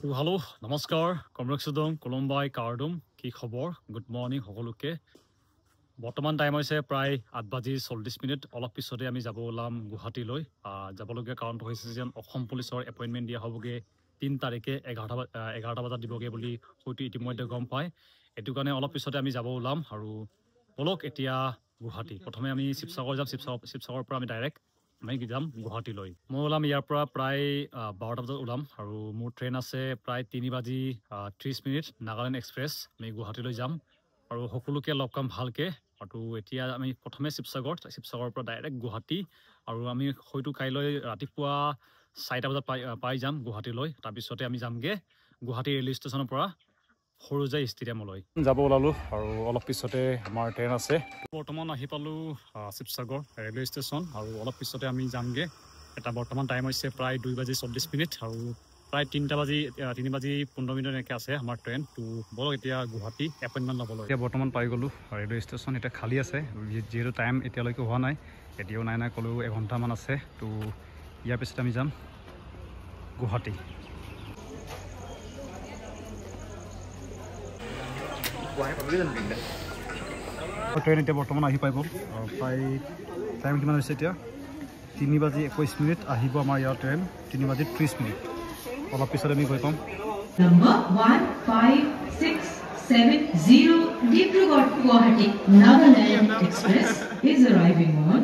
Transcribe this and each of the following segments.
Hello, namaskar, Komraksudom, Columbine, Cardum, Ki Khobor, good morning, Hokoluke. Bottoman time I say, Pry, Adbaji, sold this minute, all of Pisode, Jabolam, Guhati Loy, Jabologa count decision of home police or appointment, Dia Hoboge, Tin Tareke, Egartaba Diboge, Huti Timote Gompai, Etukane, all of Pisode, Jabolam, Haru, Polok, Etia, Guhati, Potomami, Sipsawar, Prami direct. আমি যাম গুৱাহাটী লৈ মই ওলাম ইয়াৰ পৰা প্ৰায় 12টা বজাত ওলাম আৰু মোৰ ট্ৰেইন আছে প্ৰায় 3:30 নাগালেণ্ড এক্সপ্ৰেছ আমি গুৱাহাটীলৈ যাম আৰু সকলোকে লগ পাম ভালকে আৰু এতিয়া আমি প্ৰথমে শিৱসাগৰৰ পৰা ডাইৰেক্ট গুৱাহাটী আৰু আমি হয়তো কাইলৈ ৰাতিপুৱা 4টা বজাত পাই যাম গুৱাহাটীলৈ তাৰ পিছতে আমি যামগে গুৱাহাটী ৰেল ষ্টেচনৰ পৰা সৰুজাই ষ্টেডিয়ামলৈ যাব ওলালো আৰু অলপ পিছতে আমাৰ ট্ৰেইন আছে বৰ্তমান আহি পালো শিৱসাগৰ ৰেলৱে ষ্টেচন আৰু অলপ পিছতে আমি যামগে এটা বৰ্তমান টাইম হৈছে প্ৰায় 2:40 আৰু প্ৰায় 3:15 এনেকৈ আছে আমাৰ ট্ৰেইন তো বলক এতিয়া গুৱাহাটী এপইণ্টমেণ্ট ল'বলৈ এতিয়া বৰ্তমান পাই গ'লো ৰেলৱে ষ্টেচন এটা খালী আছে যিহেতু টাইম এতিয়ালৈকে হোৱা নাই এতিয়াও নাই ক'লেও এঘণ্টামান আছে তো ইয়াৰ পিছত আমি যাম গুৱাহাটী ট্ৰেইন এতিয়া বৰ্তমান আহি পাই গ'ল প্ৰায় টাইম কিমান হৈছে এতিয়া 3:21 আহিব আমাৰ ইয়াৰ ট্ৰেইন 3:30 অলপ পিছত আমি গৈ পাম Number 1560 Dibrugad Guwahati Nagaland Express is arriving on.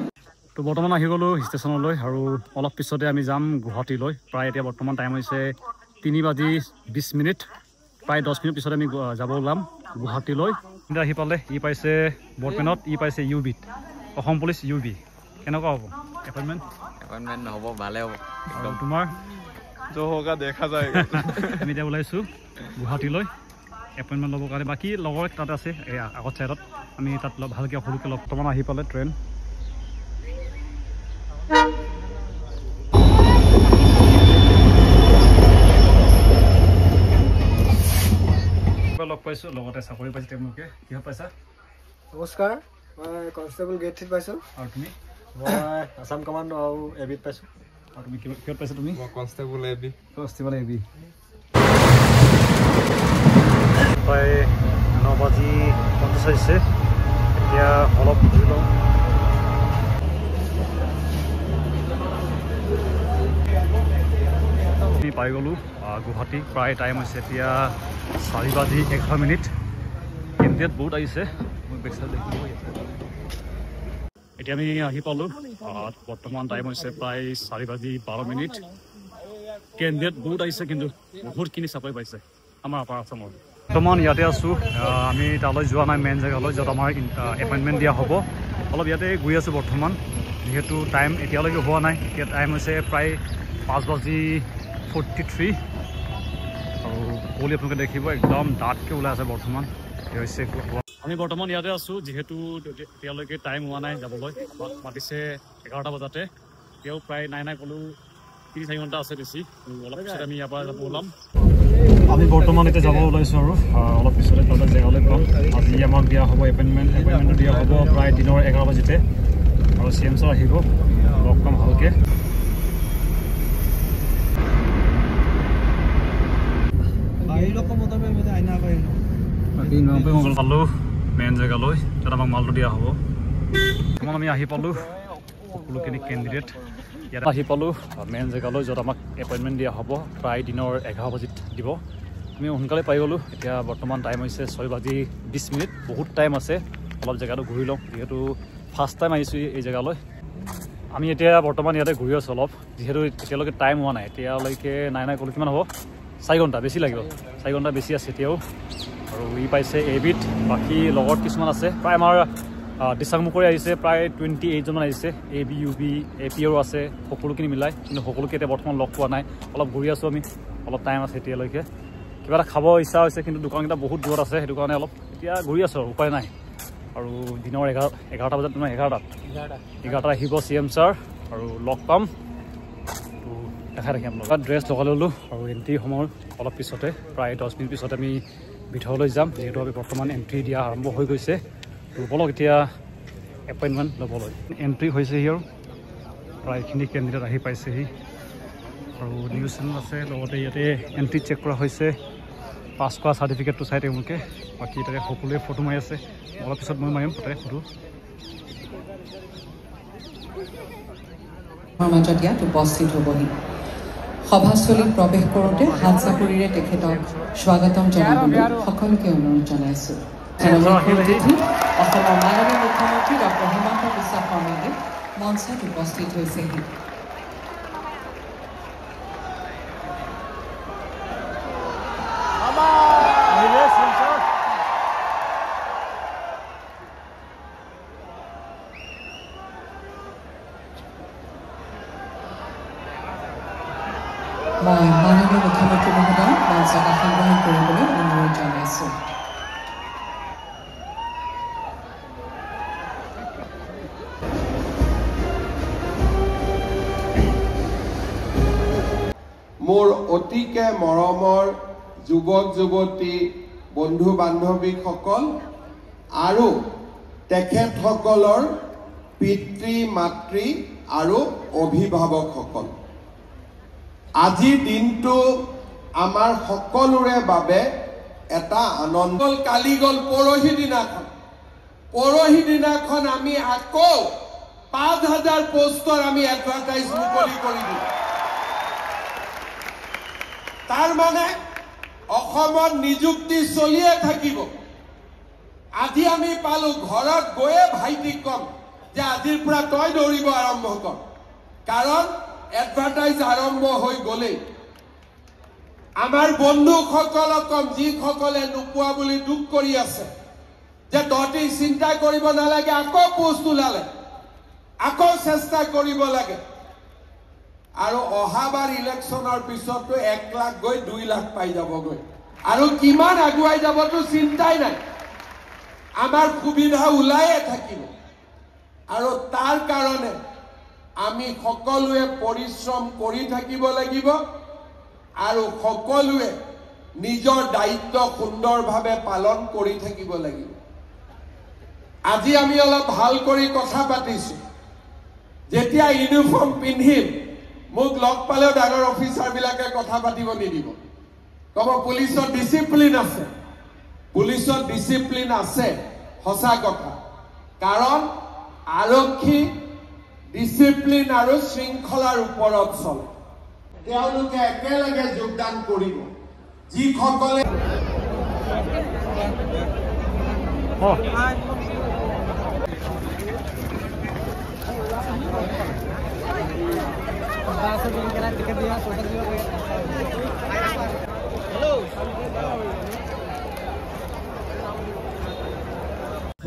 তো বৰ্তমান আহি গ'লো ষ্টেচনলৈ আৰু অলপ পিছতে আমি যাম গুৱাহাটীলৈ প্ৰায় এতিয়া বৰ্তমান টাইম হৈছে 3:20 প্ৰায় 10 মিনিট পিছত আমি যাব ওলাম গুৱাহাটীলৈ আহি পালে ই পাইছে বৰ্তমানত ই পাইছে ইউবিত অসম পুলিচ ইউবি কেনেকুৱা হ'ব এপইণ্টমেণ্ট নহ'ব ভালে হ'ব আৰু তোমাৰ হোগা দেখা যায় আমি এতিয়া ওলাইছোঁ গুৱাহাটীলৈ এপইণ্টমেণ্ট ল'বৰ কাৰণে বাকী লগৰ তাত আছে এই আগত চাইডত আমি তাত ভালকৈ সকলোকে লগ বৰ্তমান আহি পালে ট্ৰেইন লগ পাইছোঁ লগতে চাকৰি পাইছে তেওঁলোকে কিহত পাইছা নমস্কাৰ মই কনষ্টেবল গেট থ্ৰীত পাইছোঁ আৰু তুমি মই আছাম কমাণ্ড আৰু এবিত পাইছোঁ আৰু তুমি কিহত পাইছা তুমি কনষ্টেবল এবি প্ৰায় 9:50 হৈছে এতিয়া অলপ ঘূৰি লওঁ আমি পাই গ'লোঁ গুৱাহাটী প্ৰায় টাইম হৈছে এতিয়া 4:11 কেন্দ্ৰীয়ত বহুত আহিছে মই বেকচাইড দেখিব এতিয়া আমি আহি পালোঁ বৰ্তমান টাইম হৈছে প্ৰায় 4:12 কেন্দ্ৰীয়ত বহুত আহিছে কিন্তু বহুতখিনি চাকৰি পাইছে আমাৰ আপাৰ আছামৰ বৰ্তমান ইয়াতে আছোঁ আমি তালৈ যোৱা নাই মেইন জেগালৈ য'ত আমাৰ এপইণ্টমেণ্ট দিয়া হ'ব অলপ ইয়াতে গৈ আছোঁ বৰ্তমান যিহেতু টাইম এতিয়ালৈকে হোৱা নাই এতিয়া টাইম হৈছে প্ৰায় 5:43 আৰু কুঁৱলী আপোনালোকে দেখিব একদম ডাঠকৈ ওলাই আছে বৰ্তমান হৈছে আমি বৰ্তমান ইয়াতে আছোঁ যিহেতু এতিয়ালৈকে টাইম হোৱা নাই যাবলৈ মাতিছে 11টা বজাতে এতিয়াও প্ৰায় নাই ক'লেও 3-4 ঘণ্টা আছে বেছি অলপ পিছত আমি ইয়াৰ পৰা যাব ওলাম আমি বৰ্তমান এতিয়া যাব ওলাইছোঁ আৰু অলপ পিছতে তাতে জেগালৈ পাম আজি আমাক দিয়া হ'ব এপইণ্টমেণ্টটো দিয়া হ'ব প্ৰায় দিনৰ 11 বজাতে আৰু CM ছাৰ আহিব লগ পাম ভালকৈ পালোঁ মেইন জেগালৈ তাত আমাক মালটো দিয়া হ'ব বৰ্তমান আমি আহি পালোঁ সকলোখিনি কেণ্ডিডেট ইয়াত আহি পালোঁ মেইন জেগালৈ য'ত আমাক এপইণ্টমেণ্ট দিয়া হ'ব প্ৰায় দিনৰ 11 বজাত দিব আমি সোনকালে পাই গ'লোঁ এতিয়া বৰ্তমান টাইম হৈছে 6:20 বহুত টাইম আছে অলপ জেগাটো ঘূৰি লওঁ যিহেতু ফাৰ্ষ্ট টাইম আহিছোঁ এই জেগালৈ আমি এতিয়া বৰ্তমান ইয়াতে ঘূৰি আছোঁ অলপ যিহেতু এতিয়ালৈকে টাইম হোৱা নাই এতিয়ালৈকে নাই ক'লোঁ কিমান হ'ব 4 ঘণ্টা বেছি লাগিব 4 ঘণ্টা বেছি আছে এতিয়াও আৰু ই পাইছে এবিট বাকী লগত কিছুমান আছে প্ৰায় আমাৰ দিচাংমুখৰে আহিছে প্ৰায় 28জনমান আহিছে এবি ইউবি APৰো আছে সকলোখিনি মিলাই কিন্তু সকলোকে এতিয়া বৰ্তমান লগ পোৱা নাই অলপ ঘূৰি আছোঁ আমি অলপ টাইম আছে এতিয়ালৈকে কিবা এটা খাব ইচ্ছা হৈছে কিন্তু দোকানকেইটা বহুত দূৰত আছে সেইটো কাৰণে অলপ এতিয়া ঘূৰি আছোঁ আৰু উপায় নাই আৰু দিনৰ 11টা বজাত তোমাৰ 11টাত আহিব CM ছাৰ আৰু লগ পাম দেখাই ৰাখিম আপোনালোক ড্ৰেছ লগাই ল'লোঁ আৰু এণ্ট্ৰি সময় অলপ পিছতে প্ৰায় 10 মিনিট পিছত আমি ভিতৰলৈ যাম যিহেতু আমি বৰ্তমান এণ্ট্ৰি দিয়া আৰম্ভ হৈ গৈছে তো বলক এতিয়া এপইণ্টমেণ্ট ল'বলৈ এণ্ট্ৰি হৈছেহি আৰু প্ৰায়খিনি কেণ্ডিডেট আহি পাইছেহি আৰু নিউজ চেনেল আছে লগতে ইয়াতে এন্ট্ৰি চেক কৰা হৈছে পাছ কৰা চাৰ্টিফিকেটটো চাই তেওঁলোকে বাকী তাতে সকলোৱে ফটো মাৰি আছে অলপ পিছত মই মাৰিম তাতে ফটো মাজত ইয়াত উপস্থিত হ'বহি সভাস্থলীত প্ৰৱেশ কৰোঁতে হাত চাপৰিৰে তেখেতক স্বাগতম জনাবলৈ সকলোকে অনুৰোধ জনাইছোঁ অসমৰ মাননীয় মুখ্যমন্ত্ৰী ডক্টৰ হিমন্ত বিশ্ব শৰ্মাদেৱ মঞ্চত উপস্থিত হৈছেহি মই মাননীয় মুখ্যমন্ত্ৰী মহোদয় মঞ্চত আসন গ্ৰহণ কৰিবলৈ অনুৰোধ জনাইছোঁ মোৰ অতিকে মৰমৰ যুৱক যুৱতী বন্ধু বান্ধৱীসকল আৰু তেখেতসকলৰ পিতৃ মাতৃ আৰু অভিভাৱকসকল আজিৰ দিনটো আমাৰ সকলোৰে বাবে এটা আনন্দ কালি গ'ল পৰহি দিনাখন আমি আকৌ ৫,০০০ পোষ্টৰ আমি এডভাৰটাইজ মুকলি কৰি দিম তাৰ মানে অসমত নিযুক্তি চলিয়ে থাকিব আজি আমি পালো ঘৰত গৈয়ে ভাইটিক কম যে আজিৰ পৰা তই দৌৰিব আৰম্ভ কৰ কাৰণ এডভাৰটাইজ আৰম্ভ হৈ গ'লে আমাৰ বন্ধুসকলক কম যিসকলে নোপোৱা বুলি দুখ কৰি আছে যে তহঁতি চিন্তা কৰিব নালাগে আকৌ পোষ্ট ওলালে আকৌ চেষ্টা কৰিব লাগে আৰু অহাবাৰ ইলেকশ্যনৰ পিছতো 1 লাখ গৈ 2 লাখ পাই যাবগৈ আৰু কিমান আগুৱাই যাবতো চিন্তাই নাই আমাৰ সুবিধা ওলাইয়ে থাকিব আৰু তাৰ কাৰণে আমি সকলোৱে পৰিশ্ৰম কৰি থাকিব লাগিব আৰু সকলোৱে নিজৰ দায়িত্ব সুন্দৰভাৱে পালন কৰি থাকিব লাগিব আজি আমি অলপ ভাল কৰি কথা পাতিছো যেতিয়া ইউনিফৰ্ম পিন্ধিম মোক লগ পালেও ডাঙৰ অফিচাৰ বিলাকে কথা পাতিব নিদিব কব পুলিচৰ ডিসিপ্লিন আছে সঁচা কথা কাৰণ আৰক্ষী ডিসিপ্লিন আৰু শৃংখলাৰ ওপৰত চলে তেওঁলোকে একেলগে যোগদান কৰিব যিসকলে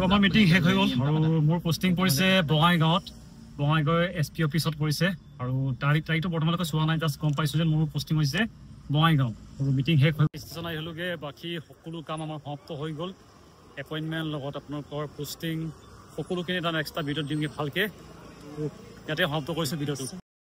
আমাৰ মিটিং শেষ হৈ গ'ল আৰু মোৰ পোষ্টিং পৰিছে বঙাইগাঁৱত বঙাইগাঁও SP অফিচত পৰিছে আৰু তাৰিখটো বৰ্তমানলৈকে চোৱা নাই জাষ্ট গম পাইছোঁ যে মোৰ পোষ্টিং হৈছে বঙাইগাঁও আৰু মিটিং শেষ হৈ ষ্টেচন আহিলোগে বাকী সকলো কাম আমাৰ সমাপ্ত হৈ গ'ল এপইণ্টমেণ্ট লগত আপোনালোকৰ পোষ্টিং সকলোখিনি এটা এক্সট্ৰা ভিডিঅ'ত দিমগৈ ভালকৈ ইয়াতে সমাপ্ত কৰিছোঁ ভিডিঅ'টো